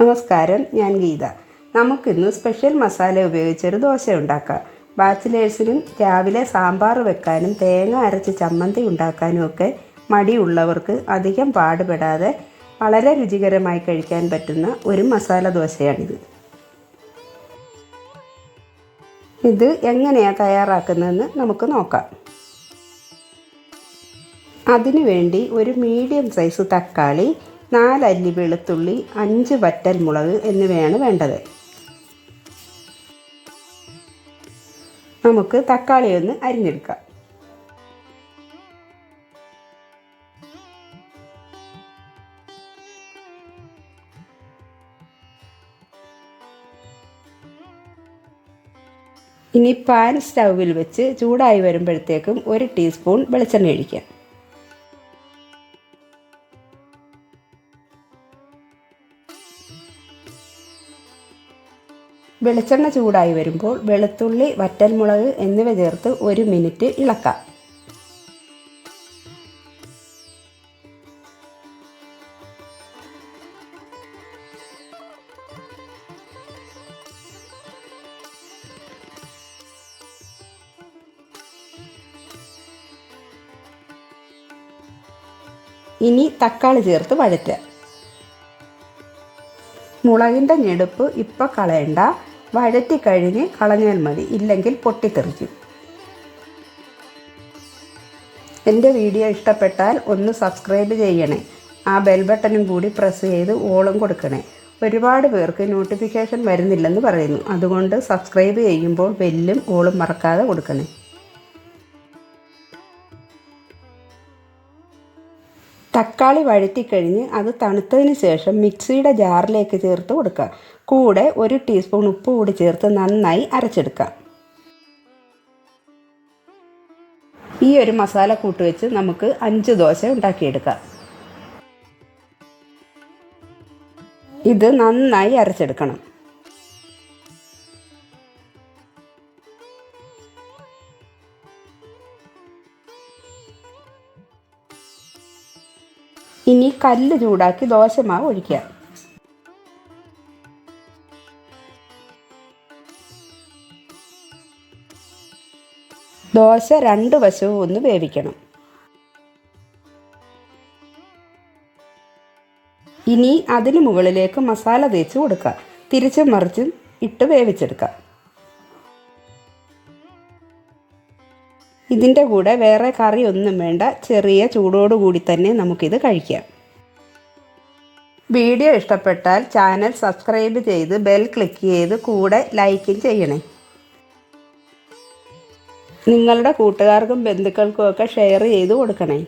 നമസ്കാരം, ഞാൻ ഗീത. നമുക്കിന്ന് സ്പെഷ്യൽ മസാല ഉപയോഗിച്ചൊരു ദോശ ഉണ്ടാക്കാം. ബാച്ചിലേഴ്സിനും രാവിലെ സാമ്പാർ വെക്കാനും തേങ്ങ അരച്ച് ചമ്മന്തി ഉണ്ടാക്കാനും ഒക്കെ മടിയുള്ളവർക്ക് അധികം പാടുപെടാതെ വളരെ രുചികരമായി കഴിക്കാൻ പറ്റുന്ന ഒരു മസാല ദോശയാണിത്. ഇത് എങ്ങനെയാണ് തയ്യാറാക്കുന്നതെന്ന് നമുക്ക് നോക്കാം. അതിനുവേണ്ടി ഒരു മീഡിയം സൈസ് തക്കാളി, 4 അല്ലി വെളുത്തുള്ളി, 5 വറ്റൽ മുളക് എന്നിവയാണ് വേണ്ടത്. നമുക്ക് തക്കാളി ഒന്ന് അരിഞ്ഞെടുക്കാം. ഇനി പാൻ സ്റ്റൗവിൽ വെച്ച് ചൂടായി വരുമ്പോഴത്തേക്കും 1 ടീസ്പൂൺ വെളിച്ചെണ്ണ ഒഴിക്കാം. വെളിച്ചെണ്ണ ചൂടായി വരുമ്പോൾ വെളുത്തുള്ളി, വറ്റൽമുളക് എന്നിവ ചേർത്ത് 1 മിനിറ്റ് ഇളക്കാം. ഇനി തക്കാളി ചേർത്ത് വഴറ്റുക. മുളകിൻ്റെ ഞെടുപ്പ് ഇപ്പോൾ കളയണ്ട, വഴറ്റി കഴിഞ്ഞ് കളഞ്ഞാൽ മതി, ഇല്ലെങ്കിൽ പൊട്ടിത്തെറിക്കും. എൻ്റെ വീഡിയോ ഇഷ്ടപ്പെട്ടാൽ ഒന്ന് സബ്സ്ക്രൈബ് ചെയ്യണേ. ആ ബെൽ ബട്ടണും കൂടി പ്രസ് ചെയ്ത് ഓളും കൊടുക്കണേ. ഒരുപാട് പേർക്ക് നോട്ടിഫിക്കേഷൻ വരുന്നില്ലെന്ന് പറയുന്നു. അതുകൊണ്ട് സബ്സ്ക്രൈബ് ചെയ്യുമ്പോൾ ബെല്ലും ഓളും മറക്കാതെ കൊടുക്കണേ. തക്കാളി വഴറ്റിക്കഴിഞ്ഞ് അത് തണുത്തതിന് ശേഷം മിക്സിയുടെ ജാറിലേക്ക് ചേർത്ത് കൊടുക്കുക. കൂടെ 1 ടീസ്പൂൺ ഉപ്പ് കൂടി ചേർത്ത് നന്നായി അരച്ചെടുക്കാം. ഈ ഒരു മസാല കൂട്ട് വെച്ച് നമുക്ക് 5 ദോശ ഉണ്ടാക്കിയെടുക്കാം. ഇത് നന്നായി അരച്ചെടുക്കണം. ഇനി കല്ല് ചൂടാക്കി ദോശമാവ് ഒഴിക്കുക. ദോശ 2 വശവും ഒന്ന് വേവിക്കണം. ഇനി അതിന് മുകളിലേക്ക് മസാല തേച്ച് കൊടുക്കുക. തിരിച്ചും മറിച്ചും ഇട്ട് വേവിച്ചെടുക്കുക. ഇതിൻ്റെ കൂടെ വേറെ കറി ഒന്നും വേണ്ട, ചെറിയ ചൂടോടുകൂടി തന്നെ നമുക്കിത് കഴിക്കാം. വീഡിയോ ഇഷ്ടപ്പെട്ടാൽ ചാനൽ സബ്സ്ക്രൈബ് ചെയ്ത് ബെൽ ക്ലിക്ക് ചെയ്ത് കൂടെ ലൈക്കും ചെയ്യണേ. നിങ്ങളുടെ കൂട്ടുകാർക്കും ബന്ധുക്കൾക്കും ഒക്കെ ഷെയർ ചെയ്ത് കൊടുക്കണേ.